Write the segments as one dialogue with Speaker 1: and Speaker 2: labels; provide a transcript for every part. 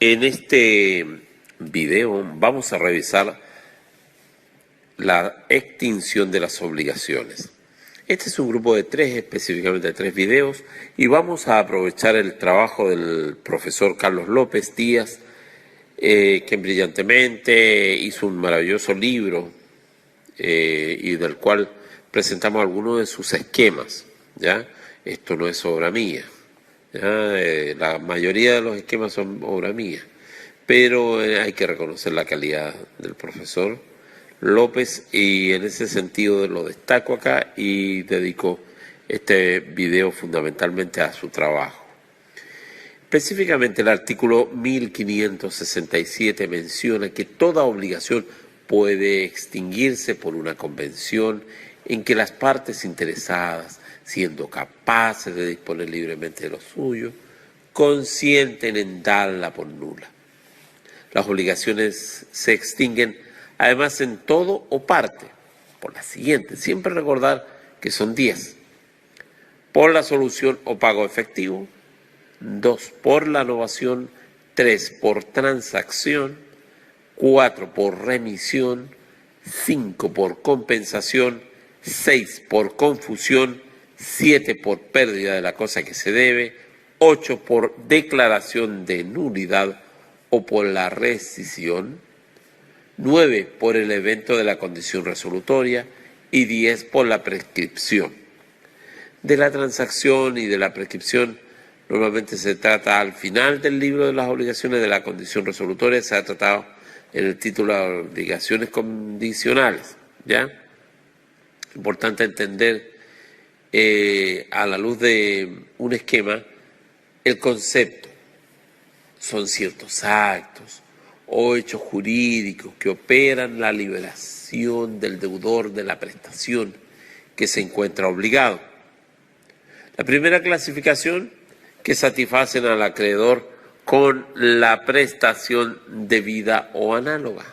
Speaker 1: En este video vamos a revisar la extinción de las obligaciones. Este es un grupo de específicamente de tres videos, y vamos a aprovechar el trabajo del profesor Carlos López Díaz, quien brillantemente hizo un maravilloso libro y del cual presentamos algunos de sus esquemas, ¿ya? Esto no es obra mía, ¿ya? La mayoría de los esquemas son obra mía, pero hay que reconocer la calidad del profesor López, y en ese sentido lo destaco acá y dedico este video fundamentalmente a su trabajo. Específicamente el artículo 1567 menciona que toda obligación puede extinguirse por una convención en que las partes interesadas, siendo capaces de disponer libremente de lo suyo, consienten en darla por nula. Las obligaciones se extinguen además en todo o parte por la siguiente, siempre recordar que son 10: por la solución o pago efectivo, 2 por la novación, 3 por transacción, 4 por remisión, 5 por compensación, 6 por confusión, 7 por pérdida de la cosa que se debe, 8 por declaración de nulidad o por la rescisión, 9 por el evento de la condición resolutoria y 10 por la prescripción. De la transacción y de la prescripción normalmente se trata al final del libro de las obligaciones. De la condición resolutoria se ha tratado en el título de obligaciones condicionales, ¿ya? Importante entender a la luz de un esquema el concepto. Son ciertos actos o hechos jurídicos que operan la liberación del deudor de la prestación que se encuentra obligado. La primera clasificación, que satisfacen al acreedor con la prestación debida o análoga,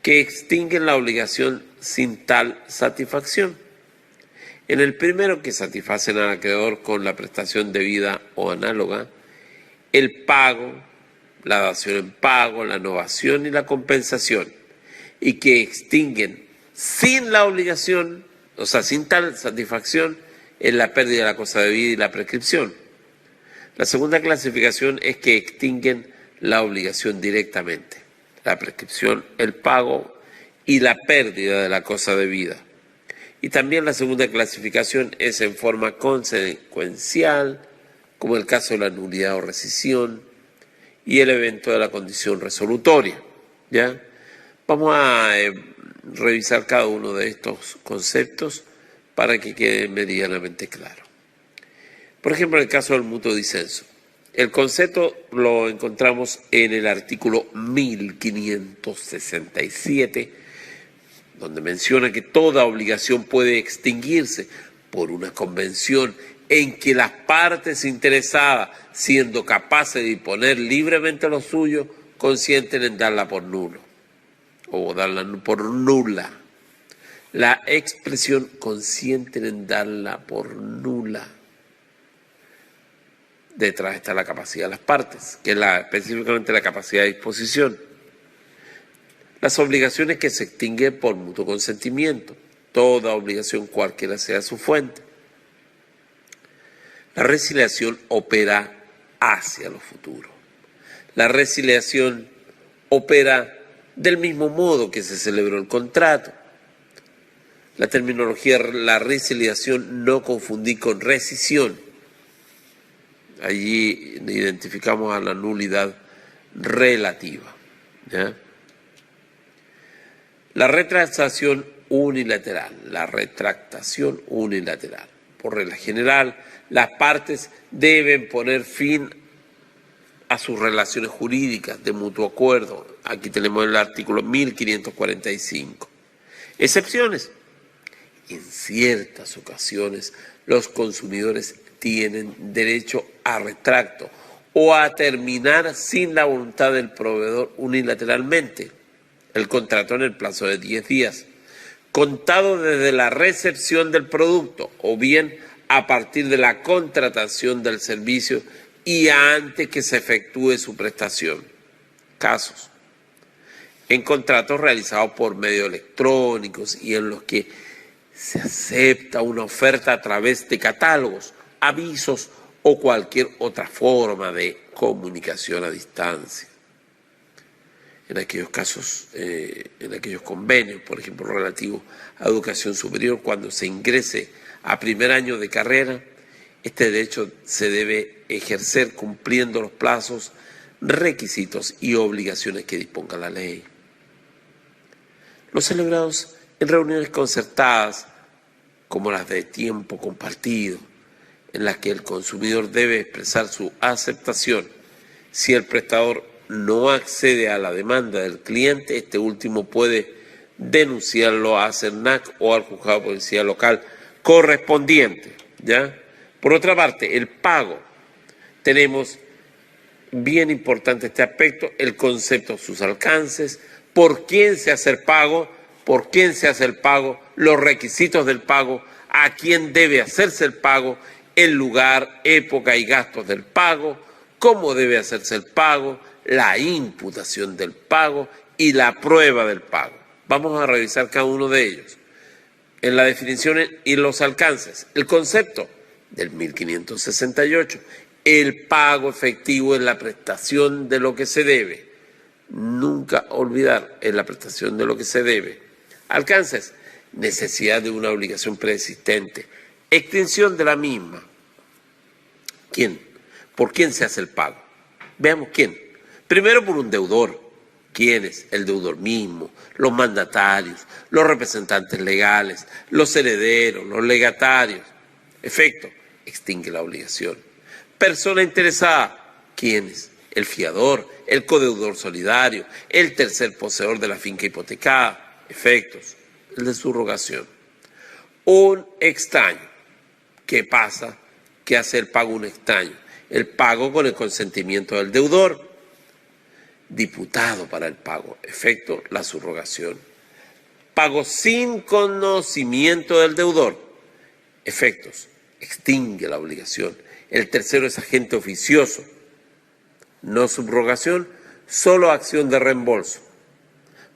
Speaker 1: que extinguen la obligación sin tal satisfacción. En el primero, que satisfacen al acreedor con la prestación debida o análoga, el pago, la dación en pago, la novación y la compensación, y que extinguen sin la obligación, o sea, sin tal satisfacción, en la pérdida de la cosa debida y la prescripción. La segunda clasificación es que extinguen la obligación directamente, la prescripción, el pago y la pérdida de la cosa debida. Y también la segunda clasificación es en forma consecuencial, como el caso de la nulidad o rescisión y el evento de la condición resolutoria, ¿ya? Vamos a revisar cada uno de estos conceptos para que quede medianamente claro. Por ejemplo, en el caso del mutuo disenso, el concepto lo encontramos en el artículo 1567, donde menciona que toda obligación puede extinguirse por una convención en que las partes interesadas, siendo capaces de disponer libremente lo suyo, consienten en darla por nulo o darla por nula. La expresión consienten en darla por nula, detrás está la capacidad de las partes, que es específicamente la capacidad de disposición. Las obligaciones que se extinguen por mutuo consentimiento, toda obligación cualquiera sea su fuente. La resiliación opera hacia lo futuro. La resiliación opera del mismo modo que se celebró el contrato. La terminología, la resiliación, no confundir con rescisión. Allí identificamos a la nulidad relativa, ¿ya? La retractación unilateral, Por regla general, las partes deben poner fin a sus relaciones jurídicas de mutuo acuerdo. Aquí tenemos el artículo 1545. Excepciones. En ciertas ocasiones, los consumidores tienen derecho a retracto o a terminar sin la voluntad del proveedor unilateralmente el contrato en el plazo de 10 días, contado desde la recepción del producto o bien a partir de la contratación del servicio y antes que se efectúe su prestación. Casos: en contratos realizados por medios electrónicos y en los que se acepta una oferta a través de catálogos, avisos o cualquier otra forma de comunicación a distancia. En aquellos casos, en aquellos convenios, por ejemplo, relativos a educación superior, cuando se ingrese a primer año de carrera, este derecho se debe ejercer cumpliendo los plazos, requisitos y obligaciones que disponga la ley. Los celebrados en reuniones concertadas, como las de tiempo compartido, en las que el consumidor debe expresar su aceptación. Si el prestador no accede a la demanda del cliente, este último puede denunciarlo a CERNAC o al juzgado policial local correspondiente, ¿ya? Por otra parte, el pago. Tenemos bien importante este aspecto, el concepto, sus alcances, por quién se hace el pago, los requisitos del pago, a quién debe hacerse el pago, el lugar, época y gastos del pago, cómo debe hacerse el pago, la imputación del pago y la prueba del pago. Vamos a revisar cada uno de ellos. En la definición y los alcances, el concepto del 1568, el pago efectivo es la prestación de lo que se debe. Nunca olvidar, es la prestación de lo que se debe. Alcances: necesidad de una obligación preexistente, extinción de la misma. ¿Quién? ¿Por quién se hace el pago? Veamos quién. Primero, por un deudor. ¿Quién es? El deudor mismo, los mandatarios, los representantes legales, los herederos, los legatarios. Efecto: extingue la obligación. Persona interesada. ¿Quién es? El fiador, el codeudor solidario, el tercer poseedor de la finca hipotecada. Efectos: el de subrogación. Un extraño. ¿Qué pasa? ¿Qué hace el pago un extraño? El pago con el consentimiento del deudor. Diputado para el pago. Efecto: la subrogación. Pago sin conocimiento del deudor. Efectos: extingue la obligación. El tercero es agente oficioso. No subrogación, solo acción de reembolso.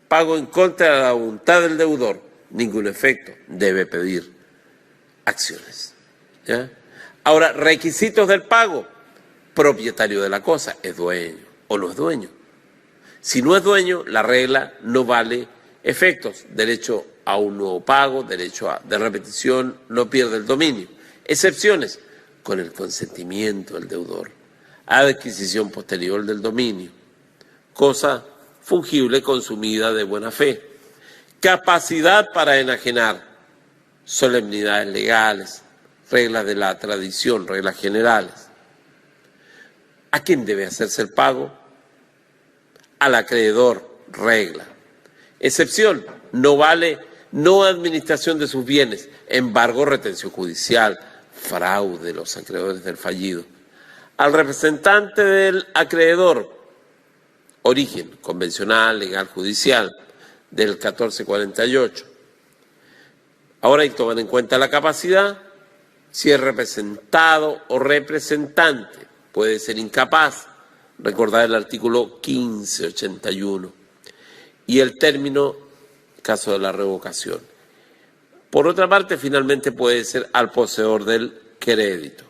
Speaker 1: Pago en contra de la voluntad del deudor. Ningún efecto. Debe pedir acciones. ¿Ya? Ahora, requisitos del pago. Propietario de la cosa, ¿es dueño o no es dueño? Si no es dueño, la regla no vale efectos. Derecho a un nuevo pago, derecho de repetición, no pierde el dominio. Excepciones: con el consentimiento del deudor. Adquisición posterior del dominio. Cosa fungible consumida de buena fe. Capacidad para enajenar. Solemnidades legales. Reglas de la tradición, reglas generales. ¿A quién debe hacerse el pago? Al acreedor, regla. Excepción: no vale no administración de sus bienes, embargo, retención judicial, fraude, los acreedores del fallido. Al representante del acreedor, origen convencional, legal, judicial, del 1448. Ahora hay que tomar en cuenta la capacidad, si es representado o representante, puede ser incapaz, recordar el artículo 1581, y el término, caso de la revocación. Por otra parte, finalmente puede ser al poseedor del crédito.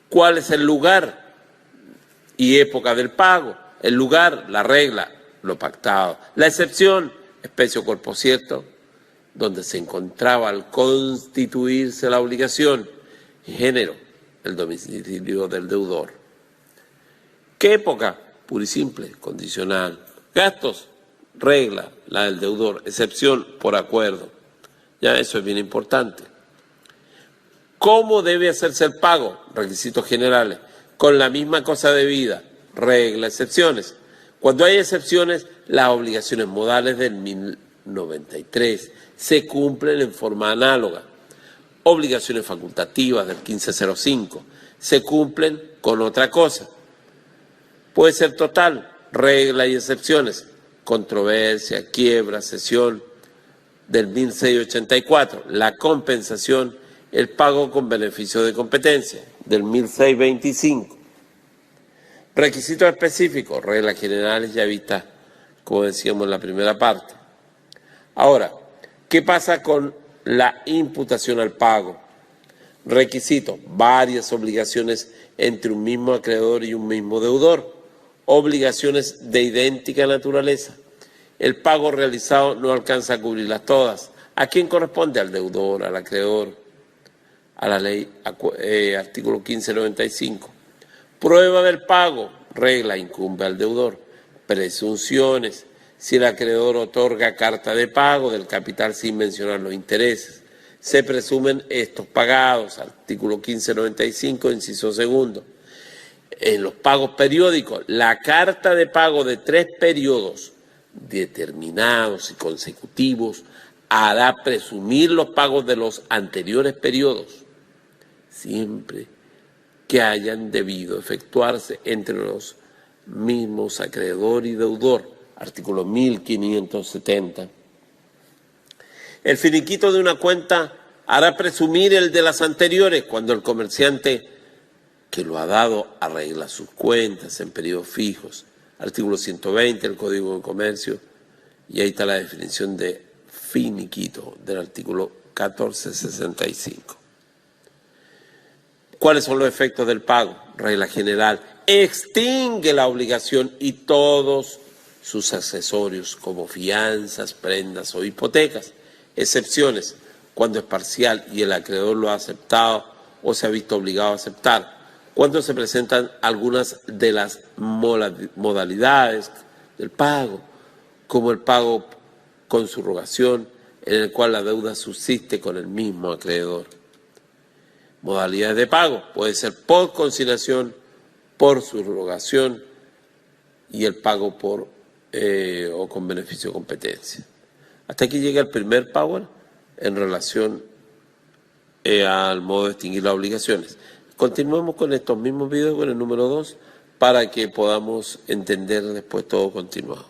Speaker 1: ¿Cuál es el lugar y época del pago? El lugar, la regla, lo pactado. La excepción, especie o cuerpo cierto, donde se encontraba al constituirse la obligación. Género, el domicilio del deudor. ¿Qué época? Pura y simple, condicional. Gastos, regla, la del deudor. Excepción, por acuerdo. Ya eso es bien importante. ¿Cómo debe hacerse el pago? Requisitos generales. Con la misma cosa debida. Regla, excepciones. Cuando hay excepciones, las obligaciones modales del 1093 se cumplen en forma análoga. Obligaciones facultativas del 1505 se cumplen con otra cosa. Puede ser total, regla y excepciones. Controversia, quiebra, cesión del 1684. La compensación, el pago con beneficio de competencia del 1625. Requisitos específicos, reglas generales ya vistas, como decíamos en la primera parte. Ahora, ¿qué pasa con la imputación al pago? Requisitos, varias obligaciones entre un mismo acreedor y un mismo deudor. Obligaciones de idéntica naturaleza. El pago realizado no alcanza a cubrirlas todas. ¿A quién corresponde? Al deudor, al acreedor, a la ley, artículo 1595. Prueba del pago, regla, incumbe al deudor. Presunciones, si el acreedor otorga carta de pago del capital sin mencionar los intereses, se presumen estos pagados, artículo 1595, inciso segundo. En los pagos periódicos, la carta de pago de 3 periodos determinados y consecutivos hará presumir los pagos de los anteriores periodos, siempre que hayan debido efectuarse entre los mismos acreedor y deudor, artículo 1570. El finiquito de una cuenta hará presumir el de las anteriores cuando el comerciante que lo ha dado arregla sus cuentas en periodos fijos, artículo 120 del Código de Comercio, y ahí está la definición de finiquito del artículo 1465. ¿Cuáles son los efectos del pago? Regla general, extingue la obligación y todos sus accesorios como fianzas, prendas o hipotecas. Excepciones, cuando es parcial y el acreedor lo ha aceptado o se ha visto obligado a aceptar. Cuando se presentan algunas de las modalidades del pago, como el pago con subrogación, en el cual la deuda subsiste con el mismo acreedor. Modalidades de pago, puede ser por consignación, por subrogación y el pago por o con beneficio de competencia. Hasta aquí llega el primer power en relación al modo de extinguir las obligaciones. Continuemos con estos mismos videos con el número 2 para que podamos entender después todo continuado.